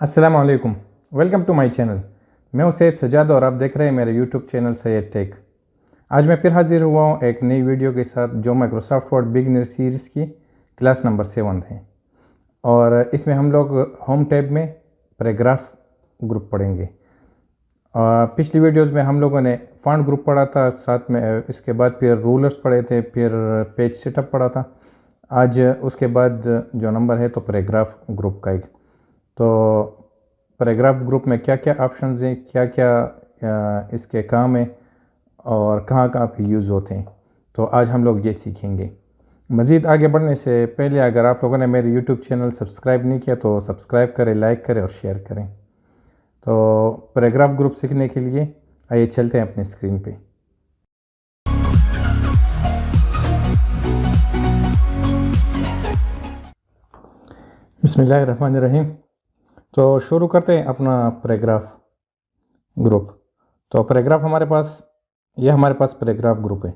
अस्सलाम वालेकुम। Welcome to my channel. मैं हूं सैयद सजाद और आप देख रहे हैं मेरे यूट्यूब चैनल सैयद टेक। आज मैं फिर हाजिर हुआ हूं एक नई वीडियो के साथ जो माइक्रोसॉफ्ट वर्ड बिगिनर सीरीज़ की क्लास नंबर 7 है और इसमें हम लोग होम टैब में पैराग्राफ ग्रुप पढ़ेंगे। पिछली वीडियोस में हम लोगों ने फॉन्ट ग्रुप पढ़ा था, साथ में इसके बाद फिर रूलर्स पढ़े थे, फिर पेज सेटअप पढ़ा था। आज उसके बाद जो नंबर है तो पैराग्राफ ग्रुप का एक। तो पैराग्राफ ग्रुप में क्या क्या ऑप्शंस हैं, क्या क्या इसके काम है और कहाँ कहाँ पे यूज़ होते हैं, तो आज हम लोग ये सीखेंगे। मज़ीद आगे बढ़ने से पहले अगर आप लोगों ने मेरे यूट्यूब चैनल सब्सक्राइब नहीं किया तो सब्सक्राइब करें, लाइक करें और शेयर करें। तो पैराग्राफ ग्रुप सीखने के लिए आइए चलते हैं अपनी स्क्रीन पे। बिस्मिल्लाहिर्रहमानिर्रहीम। तो शुरू करते हैं अपना पैराग्राफ ग्रुप। तो पैराग्राफ हमारे पास, ये हमारे पास पैराग्राफ ग्रुप है।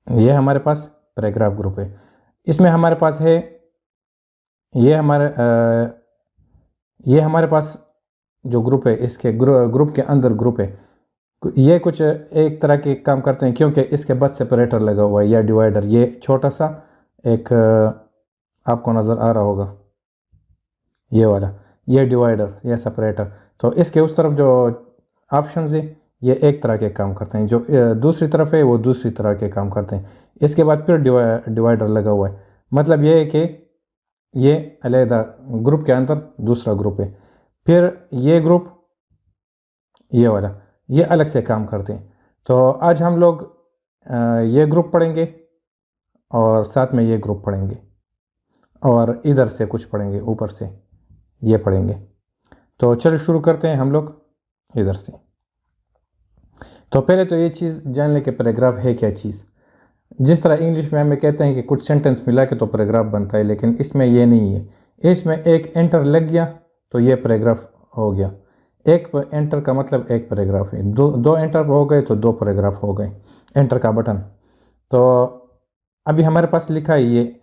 ये हमारे पास पैराग्राफ ग्रुप है। इसमें हमारे पास है ये हमारे पास जो ग्रुप है, इसके ग्रुप के अंदर ग्रुप है। ये कुछ एक तरह के काम करते हैं क्योंकि इसके बाद सेपरेटर लगा हुआ है या डिवाइडर। ये छोटा सा एक आपको नज़र आ रहा होगा, ये वाला, ये डिवाइडर या सेपरेटर। तो इसके उस तरफ जो ऑप्शंस है ये एक तरह के काम करते हैं, जो दूसरी तरफ है वो दूसरी तरह के काम करते हैं। इसके बाद फिर डिवाइडर लगा हुआ है। मतलब ये है कि ये अलहदा ग्रुप के अंदर दूसरा ग्रुप है, फिर ये ग्रुप, ये वाला, ये अलग से काम करते हैं। तो आज हम लोग ये ग्रुप पढ़ेंगे और साथ में ये ग्रुप पढ़ेंगे और इधर से कुछ पढ़ेंगे, ऊपर से ये पढ़ेंगे। तो चलो शुरू करते हैं हम लोग इधर से। तो पहले तो ये चीज़ जान लें कि पैराग्राफ है क्या चीज़। जिस तरह इंग्लिश में हमें कहते हैं कि कुछ सेंटेंस मिला के तो पैराग्राफ बनता है, लेकिन इसमें ये नहीं है। इसमें एक एंटर लग गया तो ये पैराग्राफ हो गया। एक एंटर का मतलब एक पैराग्राफ है, दो एंटर हो गए तो दो पैराग्राफ हो गए, एंटर का बटन। तो अभी हमारे पास लिखा है ये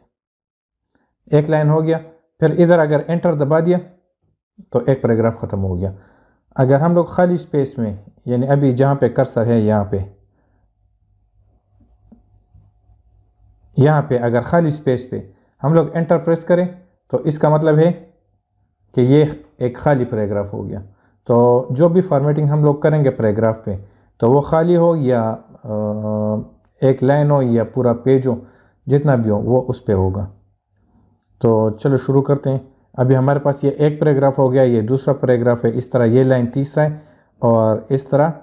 एक लाइन हो गया, फिर इधर अगर एंटर दबा दिया तो एक पैराग्राफ ख़त्म हो गया। अगर हम लोग खाली स्पेस में, यानी अभी जहाँ पे कर्सर है यहाँ पे अगर खाली स्पेस पे हम लोग एंटर प्रेस करें तो इसका मतलब है कि ये एक खाली पैराग्राफ हो गया। तो जो भी फॉर्मेटिंग हम लोग करेंगे पैराग्राफ पे, तो वो खाली हो या एक लाइन हो या पूरा पेज हो, जितना भी हो वो उस पे होगा। तो चलो शुरू करते हैं। अभी हमारे पास ये एक पैराग्राफ हो गया, ये दूसरा पैराग्राफ है, इस तरह ये लाइन तीसरा है और इस तरह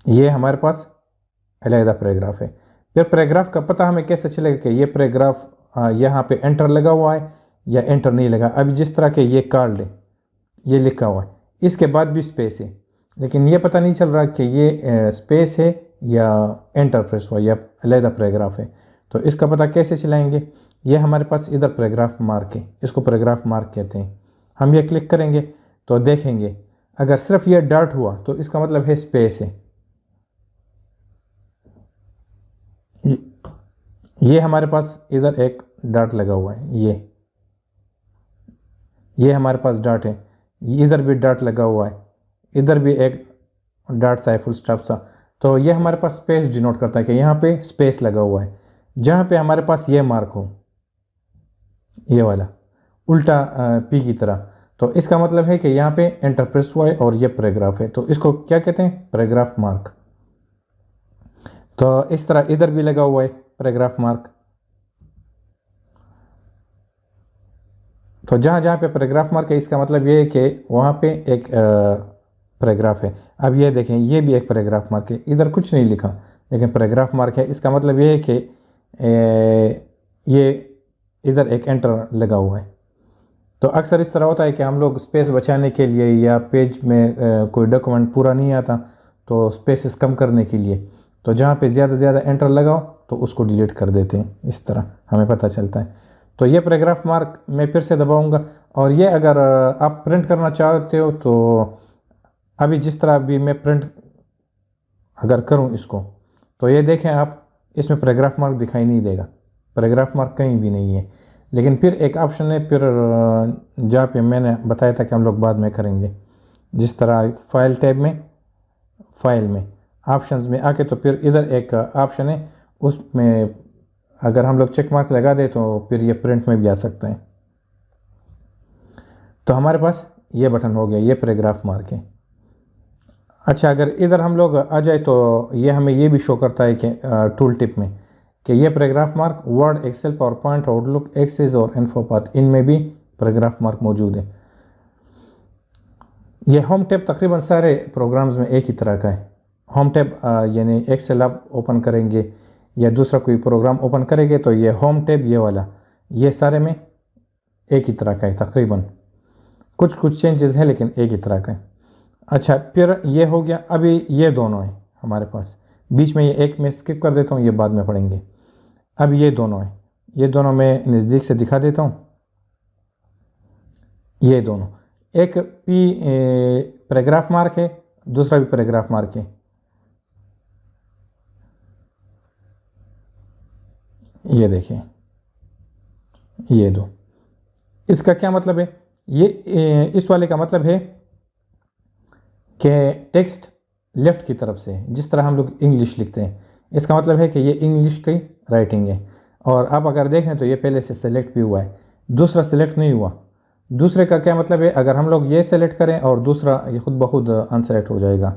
ये हमारे पास अलहदा पैराग्राफ है। फिर पैराग्राफ का पता हमें कैसे चलेगा कि ये पैराग्राफ यहाँ पे एंटर लगा हुआ है या एंटर नहीं लगा। अभी जिस तरह के ये कार्ड है, ये लिखा हुआ है, इसके बाद भी स्पेस है, लेकिन ये पता नहीं चल रहा कि ये स्पेस है या एंटर प्रेस हुआ या अलहदा पैराग्राफ है। तो इसका पता कैसे चलाएंगे? ये हमारे पास इधर पैराग्राफ मार्क है, इसको पैराग्राफ मार्क कहते हैं। हम ये क्लिक करेंगे तो देखेंगे अगर सिर्फ ये डॉट हुआ तो इसका मतलब है स्पेस है। ये हमारे पास इधर एक डॉट लगा हुआ है, ये हमारे पास डॉट है, इधर भी डॉट लगा हुआ है, इधर भी एक डॉट सा है, फुल स्टॉप सा। तो ये हमारे पास स्पेस डिनोट करता है कि यहाँ पे स्पेस लगा हुआ है। जहाँ पे हमारे पास ये मार्क हो, ये वाला उल्टा पी की तरह, तो इसका मतलब है कि यहाँ पे एंटर प्रेस हुआ है और ये पैराग्राफ है। तो इसको क्या कहते हैं? Paragraph mark. तो इस तरह इधर भी लगा हुआ है पैराग्राफ मार्क। तो जहाँ जहाँ पे पैराग्राफ मार्क है इसका मतलब ये है कि वहाँ पे एक पैराग्राफ है। अब ये देखें, ये भी एक पैराग्राफ मार्क है, इधर कुछ नहीं लिखा लेकिन पैराग्राफ मार्क है। इसका मतलब ये है कि ये इधर एक एंटर लगा हुआ है। तो अक्सर इस तरह होता है कि हम लोग स्पेस बचाने के लिए या पेज में कोई डॉक्यूमेंट पूरा नहीं आता तो स्पेसेस कम करने के लिए, तो जहाँ पे ज़्यादा से ज़्यादा एंटर लगाओ तो उसको डिलीट कर देते हैं। इस तरह हमें पता चलता है। तो ये पैराग्राफ मार्क मैं फिर से दबाऊंगा और ये अगर आप प्रिंट करना चाहते हो तो अभी जिस तरह अभी मैं प्रिंट अगर करूं इसको, तो ये देखें आप, इसमें पैराग्राफ मार्क दिखाई नहीं देगा, पैराग्राफ मार्क कहीं भी नहीं है। लेकिन फिर एक ऑप्शन है, फिर जहाँ पे मैंने बताया था कि हम लोग बाद में करेंगे, जिस तरह फाइल टैब में, फाइल में ऑप्शंस में आके, तो फिर इधर एक ऑप्शन है, उसमें अगर हम लोग चेक मार्क लगा दे तो फिर ये प्रिंट में भी आ सकता है। तो हमारे पास ये बटन हो गया, ये पैराग्राफ मार्क है। अच्छा, अगर इधर हम लोग आ जाए तो ये हमें ये भी शो करता है कि टूल टिप में कि ये paragraph mark Word, Excel, PowerPoint, Outlook, Access और इन्फोपाथ, इनमें भी पैराग्राफ मार्क मौजूद है। ये होम टैब तकरीबन सारे प्रोग्राम्स में एक ही तरह का है। होम टैब यानी एक्सेल आप ओपन करेंगे या दूसरा कोई प्रोग्राम ओपन करेंगे तो ये होम टैब, ये वाला, ये सारे में एक ही तरह का है तकरीबन। कुछ कुछ चेंजेस है लेकिन एक ही तरह का है। अच्छा, फिर ये हो गया। अभी ये दोनों हैं हमारे पास, बीच में ये एक मैं स्किप कर देता हूँ, ये बाद में पढ़ेंगे। अब ये दोनों हैं, ये दोनों मैं नज़दीक से दिखा देता हूँ। ये दोनों, एक पी पैराग्राफ मार्क है, दूसरा भी पैराग्राफ मार्क है। ये देखिए, ये दो, इसका क्या मतलब है? ये इस वाले का मतलब है कि टेक्स्ट लेफ़्ट की तरफ से, जिस तरह हम लोग इंग्लिश लिखते हैं, इसका मतलब है कि ये इंग्लिश की राइटिंग है। और आप अगर देखें तो ये पहले से सेलेक्ट भी हुआ है, दूसरा सेलेक्ट नहीं हुआ। दूसरे का क्या मतलब है? अगर हम लोग ये सेलेक्ट करें और दूसरा ये खुद ब खुद अनसेलेक्ट हो जाएगा।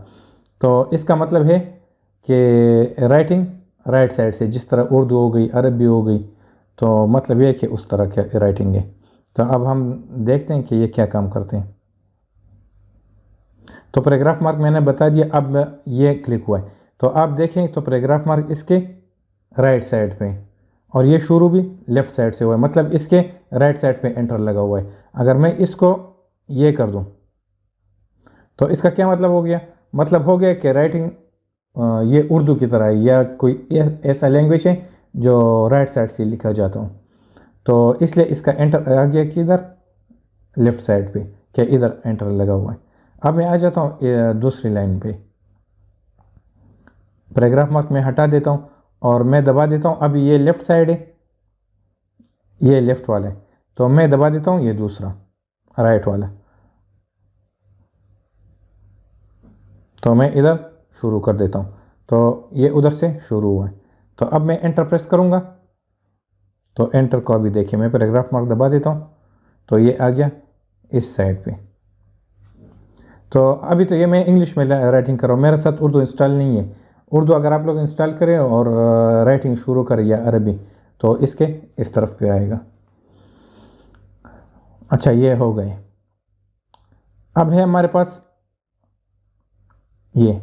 तो इसका मतलब है कि राइटिंग राइट साइड से, जिस तरह उर्दू हो गई, अरबी हो गई, तो मतलब ये है कि उस तरह की राइटिंग है। तो अब हम देखते हैं कि ये क्या काम करते हैं। तो पैराग्राफ मार्क मैंने बता दिया, अब ये क्लिक हुआ है तो आप देखें तो पैराग्राफ मार्क इसके राइट साइड पे, और ये शुरू भी लेफ़्ट साइड से हुआ है, मतलब इसके राइट साइड पे एंटर लगा हुआ है। अगर मैं इसको ये कर दूं तो इसका क्या मतलब हो गया? मतलब हो गया कि राइटिंग ये उर्दू की तरह है, या कोई ऐसा लैंग्वेज है जो राइट साइड से लिखा जाता हूँ। तो इसलिए इसका एंटर आ गया कि इधर लेफ़्ट साइड पे, कि इधर एंटर लगा हुआ है। अब मैं आ जाता हूँ दूसरी लाइन पे, पैराग्राफ मार्क मैं हटा देता हूँ और मैं दबा देता हूँ। अब ये लेफ़्ट साइड है, ये लेफ़्ट वाला है, तो मैं दबा देता हूँ ये दूसरा राइट वाला। तो मैं इधर शुरू कर देता हूँ, तो ये उधर से शुरू हुआ है। तो अब मैं एंटर प्रेस करूँगा तो एंटर को अभी देखिए, मैं पैराग्राफ मार्क दबा देता हूँ तो ये आ गया इस साइड पे। तो अभी तो ये मैं इंग्लिश में राइटिंग कर रहा हूँ, मेरे साथ उर्दू इंस्टॉल नहीं है। उर्दू अगर आप लोग इंस्टॉल करें और राइटिंग शुरू करें या अरबी, तो इसके इस तरफ पे आएगा। अच्छा, ये हो गए। अब है हमारे पास ये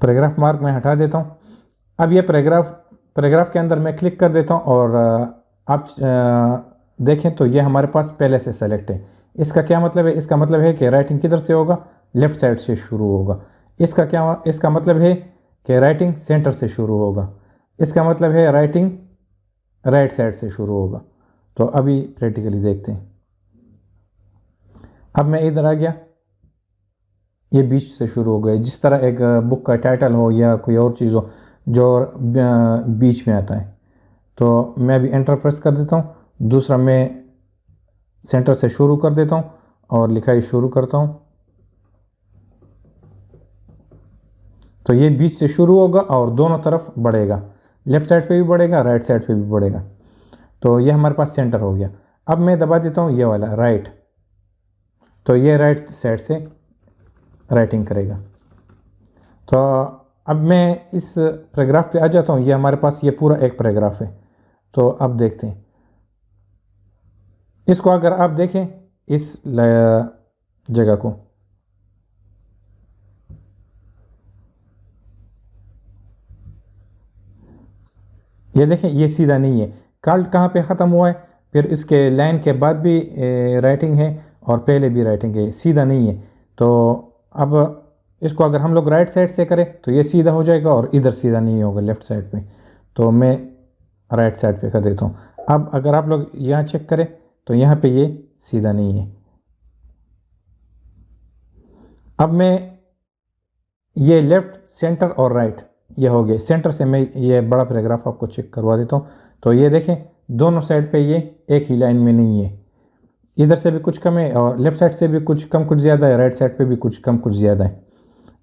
पैराग्राफ मार्क मैं हटा देता हूँ। अब ये पैराग्राफ के अंदर मैं क्लिक कर देता हूँ और आप देखें तो ये हमारे पास पहले से सेलेक्ट है। इसका क्या मतलब है? इसका मतलब है कि राइटिंग किधर से होगा? लेफ़्ट साइड से शुरू होगा। इसका मतलब है कि राइटिंग सेंटर से शुरू होगा। इसका मतलब है राइटिंग राइट साइड से शुरू होगा। तो अभी प्रैक्टिकली देखते हैं। अब मैं इधर आ गया, ये बीच से शुरू हो गए, जिस तरह एक बुक का टाइटल हो या कोई और चीज़ हो जो बीच में आता है। तो मैं अभी एंटर प्रेस कर देता हूँ, दूसरा मैं सेंटर से शुरू कर देता हूँ और लिखाई शुरू करता हूँ। तो ये बीच से शुरू होगा और दोनों तरफ बढ़ेगा, लेफ़्ट साइड पे भी बढ़ेगा, राइट साइड पे भी बढ़ेगा। तो ये हमारे पास सेंटर हो गया। अब मैं दबा देता हूँ ये वाला राइट, तो ये राइट साइड से राइटिंग करेगा। तो अब मैं इस पैराग्राफ पे आ जाता हूँ। ये हमारे पास ये पूरा एक पैराग्राफ है। तो अब देखते हैं इसको। अगर आप देखें इस जगह को, ये देखें, ये सीधा नहीं है। कल्ट कहाँ पे ख़त्म हुआ है, फिर इसके लाइन के बाद भी राइटिंग है और पहले भी राइटिंग है, सीधा नहीं है। तो अब इसको अगर हम लोग राइट साइड से करें तो ये सीधा हो जाएगा और इधर सीधा नहीं होगा लेफ़्ट साइड पे। तो मैं राइट साइड पे कर देता हूँ। अब अगर आप लोग यहाँ चेक करें तो यहाँ पे ये सीधा नहीं है। अब मैं ये लेफ़्ट, सेंटर और राइट ये हो गए। सेंटर से मैं ये बड़ा पैराग्राफ आपको चेक करवा देता हूँ। तो ये देखें दोनों साइड पे ये एक ही लाइन में नहीं है, इधर से भी कुछ कम है और लेफ़्ट साइड से भी कुछ कम कुछ ज़्यादा है, राइट साइड पे भी कुछ कम कुछ ज़्यादा है।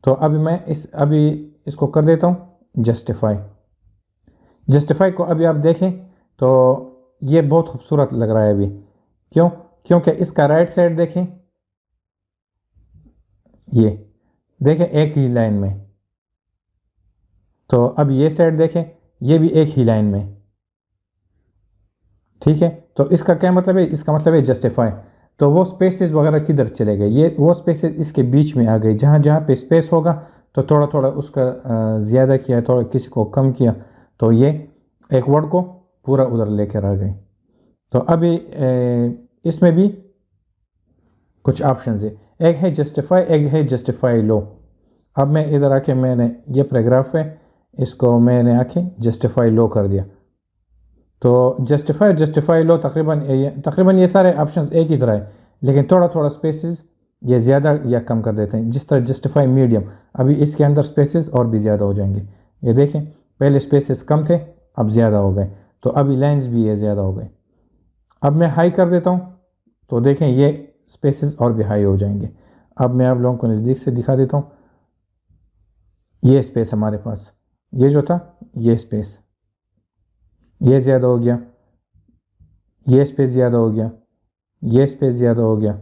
तो अभी मैं अभी इसको कर देता हूँ जस्टिफाई। जस्टिफाई को अभी आप देखें तो ये बहुत खूबसूरत लग रहा है अभी। क्यों? क्योंकि इसका राइट साइड देखें, ये देखें एक ही लाइन में। तो अब ये साइड देखें, ये भी एक ही लाइन में। ठीक है, तो इसका क्या मतलब है? इसका मतलब है जस्टिफाई। तो वो स्पेसेस वगैरह किधर चले गए? ये वो स्पेसेस इसके बीच में आ गए। जहाँ जहाँ पे स्पेस होगा तो थोड़ा थोड़ा उसका ज़्यादा किया, थोड़ा किसी को कम किया, तो ये एक वर्ड को पूरा उधर लेकर आ गए। तो अभी इसमें भी कुछ ऑप्शन है, एक है जस्टिफाई, एक है जस्टिफाई लो। अब मैं इधर आके मैंने ये पैराग्राफ है, इसको मैंने आके जस्टिफाई लो कर दिया। तो जस्टिफाई लो तकरीबन ये सारे ऑप्शंस एक ही तरह है, लेकिन थोड़ा थोड़ा स्पेसेस ये ज़्यादा या कम कर देते हैं। जिस तरह जस्टिफाई मीडियम, अभी इसके अंदर स्पेसेस और भी ज़्यादा हो जाएंगे। ये देखें पहले स्पेसेस कम थे, अब ज़्यादा हो गए, तो अभी लाइंस भी ये ज़्यादा हो गए। अब मैं हाई कर देता हूँ तो देखें ये स्पेसेस और भी हाई हो जाएंगे। अब मैं आप लोगों को नज़दीक से दिखा देता हूँ। ये स्पेस हमारे पास, ये जो था ये स्पेस, ये ज़्यादा हो गया, ये स्पेस ज़्यादा हो गया, ये स्पेस ज़्यादा हो गया,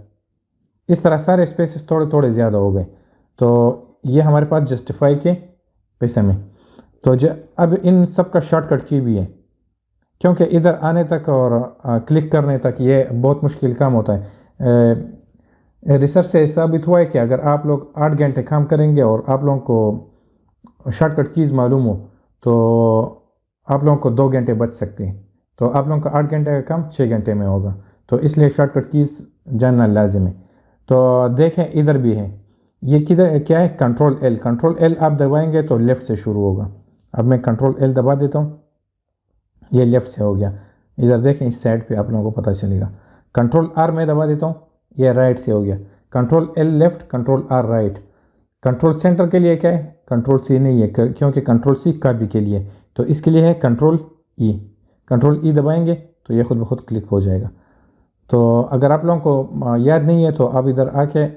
इस तरह सारे स्पेसेस थोड़े थोड़े ज़्यादा हो गए। तो ये हमारे पास जस्टिफाई के पैसे में। तो अब इन सब का शॉर्टकट की भी है, क्योंकि इधर आने तक और क्लिक करने तक ये बहुत मुश्किल काम होता है। रिसर्च से साबित हुआ है कि अगर आप लोग 8 घंटे काम करेंगे और आप लोगों को शॉर्टकट कीज़ मालूम हो तो आप लोगों को 2 घंटे बच सकते हैं। तो आप लोगों का 8 घंटे का काम 6 घंटे में होगा, तो इसलिए शॉर्टकट कीज़ जानना लाजिम है। तो देखें इधर भी है, ये किधर क्या है? Control L. कंट्रोल एल आप दबाएंगे तो लेफ़्ट से शुरू होगा। अब मैं कंट्रोल एल दबा देता हूँ, ये लेफ़्ट से हो गया। इधर देखें इस साइड पे आप लोगों को पता चलेगा। कंट्रोल आर में दबा देता हूँ, ये राइट से हो गया। Control L left, control R right. Control center के लिए क्या है? कंट्रोल सी नहीं है, क्योंकि कंट्रोल सी कॉपी के लिए, तो इसके लिए है कंट्रोल ई। कंट्रोल ई दबाएंगे तो ये खुद ब खुद क्लिक हो जाएगा। तो अगर आप लोगों को याद नहीं है तो आप इधर आके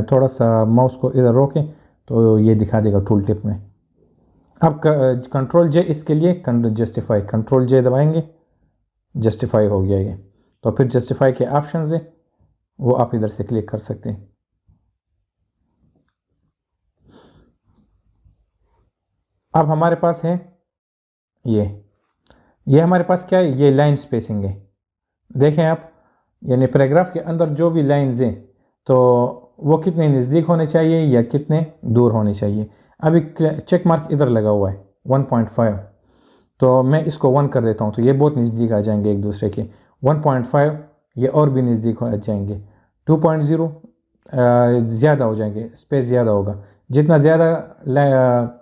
थोड़ा सा माउस को इधर रोकें तो ये दिखा देगा टूल टिप में। अब कंट्रोल जे इसके लिए जस्टिफाई, कंट्रोल जे दबाएंगे, जस्टिफाई हो गया ये। तो फिर जस्टिफाई के ऑप्शंस है वो आप इधर से क्लिक कर सकते हैं। अब हमारे पास है ये हमारे पास क्या है? ये लाइन स्पेसिंग है। देखें आप, यानी पैराग्राफ के अंदर जो भी लाइंस हैं तो वो कितने नज़दीक होने चाहिए या कितने दूर होने चाहिए। अभी चेक मार्क इधर लगा हुआ है 1.5, तो मैं इसको 1 कर देता हूँ तो ये बहुत नज़दीक आ जाएंगे एक दूसरे के। 1.5 ये और भी नज़दीक हो जाएंगे। 2.0 ज़्यादा हो जाएंगे, स्पेस ज़्यादा होगा। जितना ज़्यादा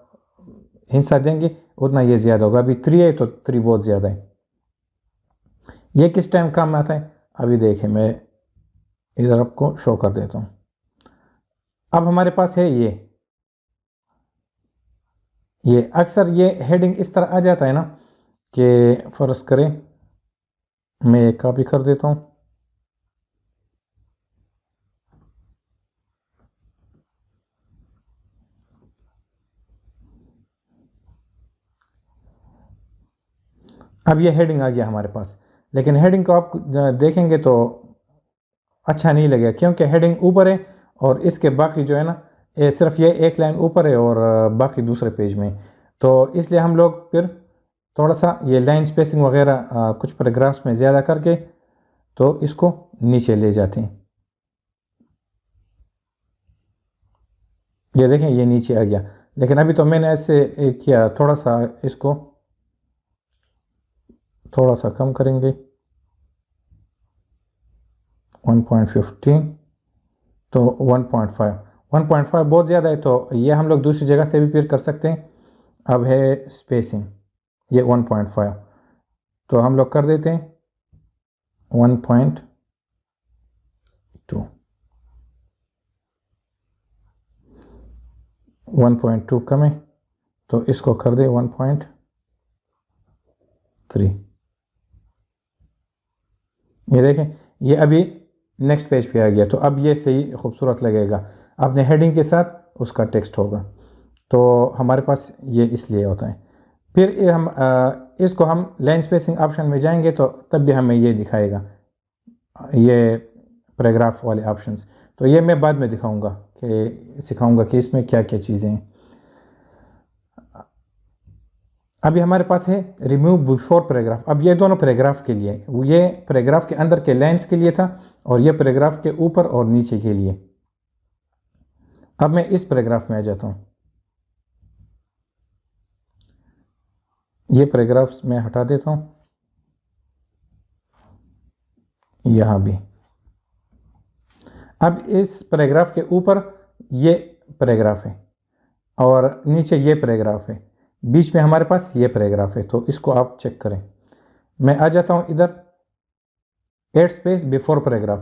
हिस्सा देंगे उतना ये ज़्यादा होगा। अभी 3 है तो 3 बहुत ज़्यादा है। ये किस टाइम काम आता है अभी देखें, मैं इधर आपको शो कर देता हूँ। अब हमारे पास है ये अक्सर ये हेडिंग इस तरह आ जाता है ना कि फ़र्ज़ करें मैं कॉपी कर देता हूँ। अब ये हेडिंग आ गया हमारे पास, लेकिन हेडिंग को आप देखेंगे तो अच्छा नहीं लगेगा, क्योंकि हेडिंग ऊपर है और इसके बाकी जो है ना सिर्फ ये एक लाइन ऊपर है और बाकी दूसरे पेज में। तो इसलिए हम लोग फिर थोड़ा सा ये लाइन स्पेसिंग वगैरह कुछ पैराग्राफ्स में ज़्यादा करके तो इसको नीचे ले जाते हैं। ये देखें ये नीचे आ गया, लेकिन अभी तो मैंने ऐसे किया, थोड़ा सा इसको थोड़ा सा कम करेंगे 1.15 तो 1.5 बहुत ज़्यादा है, तो ये हम लोग दूसरी जगह से भी फिर कर सकते हैं। अब है स्पेसिंग, ये 1.5 तो हम लोग कर देते हैं 1.2। 1.2 कम है तो इसको कर दे 1.3। ये देखें, ये अभी नेक्स्ट पेज पे आ गया, तो अब ये सही खूबसूरत लगेगा। अपने हेडिंग के साथ उसका टेक्स्ट होगा, तो हमारे पास ये इसलिए होता है। फिर इसको हम लाइन स्पेसिंग ऑप्शन में जाएंगे तो तब भी हमें ये दिखाएगा, ये पैराग्राफ वाले ऑप्शंस। तो ये मैं बाद में सिखाऊंगा कि इसमें क्या क्या चीज़ें हैं। अभी हमारे पास है रिमूव बिफोर पैराग्राफ। अब ये दोनों पैराग्राफ के लिए, ये पैराग्राफ के अंदर के लाइंस के लिए था और ये पैराग्राफ के ऊपर और नीचे के लिए। अब मैं इस पैराग्राफ में आ जाता हूँ, ये पैराग्राफ्स मैं हटा देता हूँ, यहाँ भी। अब इस पैराग्राफ के ऊपर ये पैराग्राफ है और नीचे ये पैराग्राफ है, बीच में हमारे पास ये पैराग्राफ है, तो इसको आप चेक करें। मैं आ जाता हूँ इधर, ऐड स्पेस बिफोर पैराग्राफ,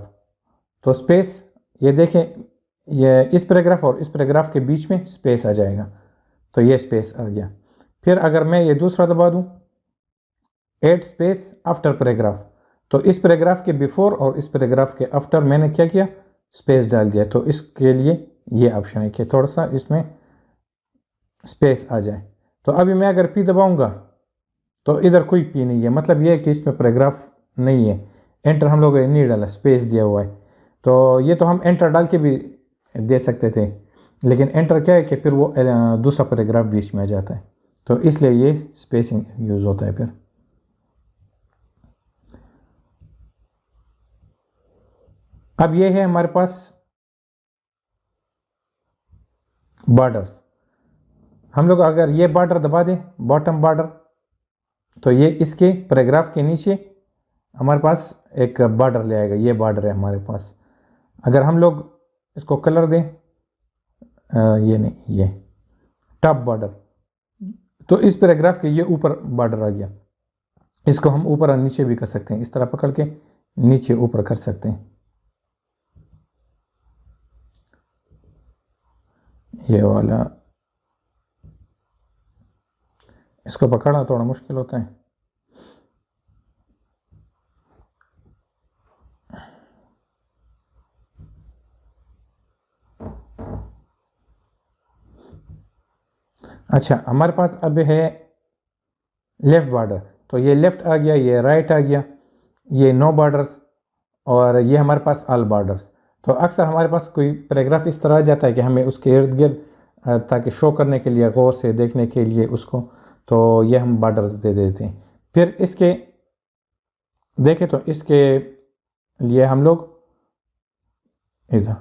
तो स्पेस, ये देखें, ये इस पैराग्राफ और इस पैराग्राफ के बीच में स्पेस आ जाएगा, तो ये स्पेस आ गया। फिर अगर मैं ये दूसरा दबा दूँ, ऐड स्पेस आफ्टर पैराग्राफ, तो इस पैराग्राफ के बिफोर और इस पैराग्राफ के आफ्टर मैंने क्या किया, स्पेस डाल दिया। तो इसके लिए ये ऑप्शन है कि थोड़ा सा इसमें स्पेस आ जाए। तो अभी मैं अगर पी दबाऊंगा तो इधर कोई पी नहीं है, मतलब ये है कि इसमें पैराग्राफ नहीं है। एंटर हम लोग नहीं डाला, स्पेस दिया हुआ है। तो ये तो हम एंटर डाल के भी दे सकते थे, लेकिन एंटर क्या है कि फिर वो दूसरा पैराग्राफ बीच में आ जाता है, तो इसलिए ये स्पेसिंग यूज़ होता है। फिर अब ये है हमारे पास बॉर्डर्स। हम लोग अगर ये बॉर्डर दबा दें, बॉटम बॉर्डर, तो ये इसके पैराग्राफ के नीचे हमारे पास एक बॉर्डर ले आएगा। ये बॉर्डर है हमारे पास। अगर हम लोग इसको कलर दें, ये नहीं, ये टॉप बॉर्डर, तो इस पैराग्राफ के ये ऊपर बॉर्डर आ गया। इसको हम ऊपर और नीचे भी कर सकते हैं, इस तरह पकड़ के नीचे ऊपर कर सकते हैं। ये वाला, इसको पकड़ना थोड़ा मुश्किल होता है। अच्छा, हमारे पास अब है लेफ़्ट बॉर्डर, तो ये लेफ़्ट आ गया, ये राइट आ गया, ये नो बॉर्डर्स, और ये हमारे पास ऑल बॉर्डर्स। तो अक्सर हमारे पास कोई पैराग्राफ इस तरह आ जाता है कि हमें उसके इर्द गिर्द, ताकि शो करने के लिए, गौर से देखने के लिए उसको, तो ये हम बॉर्डर्स दे देते हैं। फिर इसके देखें तो इसके लिए हम लोग इधर,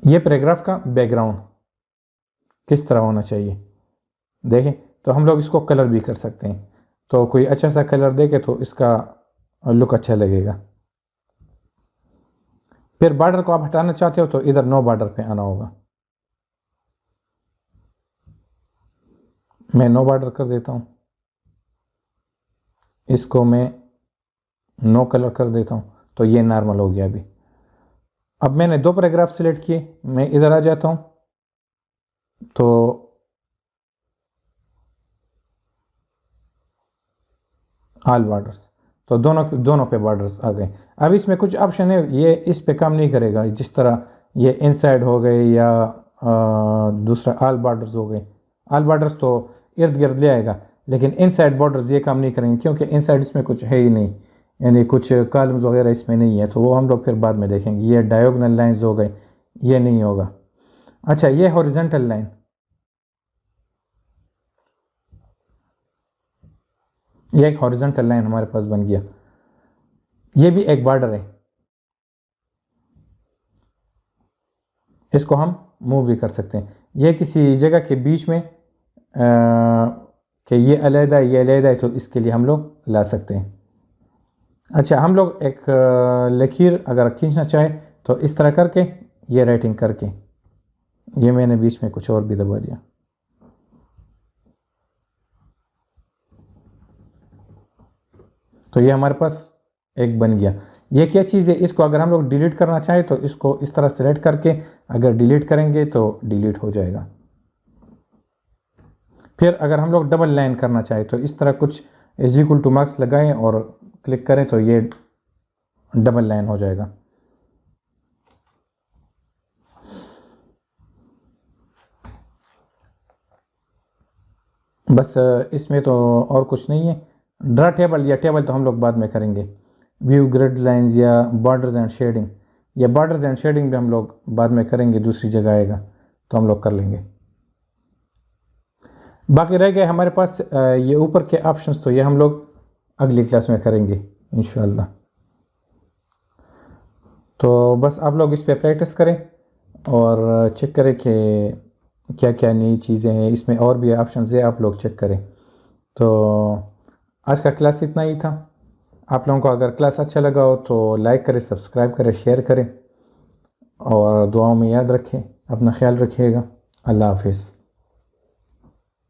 ये पैराग्राफ का बैकग्राउंड किस तरह होना चाहिए देखें, तो हम लोग इसको कलर भी कर सकते हैं। तो कोई अच्छा सा कलर देके तो इसका लुक अच्छा लगेगा। फिर बॉर्डर को आप हटाना चाहते हो तो इधर नो बॉर्डर पे आना होगा। मैं नो बॉर्डर कर देता हूँ, इसको मैं नो कलर कर देता हूँ, तो ये नॉर्मल हो गया। अभी अब मैंने दो पैराग्राफ सिलेक्ट किए, मैं इधर आ जाता हूँ, तो ऑल बॉर्डर्स, तो दोनों पे बॉर्डर्स आ गए। अब इसमें कुछ ऑप्शन है, ये इस पे काम नहीं करेगा, जिस तरह ये इनसाइड हो गए या दूसरा ऑल बॉर्डर्स हो गए। ऑल बॉर्डर्स तो इर्द गिर्द ले आएगा, लेकिन इनसाइड बॉर्डर्स ये काम नहीं करेंगे, क्योंकि इनसाइड इसमें कुछ है ही नहीं, यानी कुछ कॉलम्स वगैरह इसमें नहीं है, तो वो हम लोग फिर बाद में देखेंगे। ये डायगोनल लाइंस हो गए, ये नहीं होगा। अच्छा, ये हॉरिजेंटल लाइन, ये एक हॉरिजेंटल लाइन हमारे पास बन गया, ये भी एक बॉर्डर है। इसको हम मूव भी कर सकते हैं, ये किसी जगह के बीच में कि ये अलग है, ये अलग है, तो इसके लिए हम लोग ला सकते हैं। अच्छा, हम लोग एक लकीर अगर खींचना चाहे तो इस तरह करके, ये राइटिंग करके, ये मैंने बीच में कुछ और भी दबा दिया, तो ये हमारे पास एक बन गया। ये क्या चीज़ है, इसको अगर हम लोग डिलीट करना चाहें तो इसको इस तरह सेलेक्ट करके अगर डिलीट करेंगे तो डिलीट हो जाएगा। फिर अगर हम लोग डबल लाइन करना चाहें तो इस तरह कुछ इज इक्वल टू मार्क्स लगाएं और क्लिक करें तो ये डबल लाइन हो जाएगा। बस इसमें तो और कुछ नहीं है। ड्रा टेबल या टेबल तो हम लोग बाद में करेंगे। व्यू ग्रिड लाइंस या बॉर्डर्स एंड शेडिंग, या बॉर्डर्स एंड शेडिंग भी हम लोग बाद में करेंगे, दूसरी जगह आएगा तो हम लोग कर लेंगे। बाकी रह गए हमारे पास ये ऊपर के ऑप्शंस, तो ये हम लोग अगली क्लास में करेंगे इंशाल्लाह। तो बस आप लोग इस पे प्रैक्टिस करें और चेक करें कि क्या क्या नई चीज़ें हैं इसमें, और भी ऑप्शंस है, आप लोग चेक करें। तो आज का क्लास इतना ही था। आप लोगों को अगर क्लास अच्छा लगा हो तो लाइक करें, सब्सक्राइब करें, शेयर करें और दुआओं में याद रखें। अपना ख्याल रखिएगा। अल्लाह हाफिज़।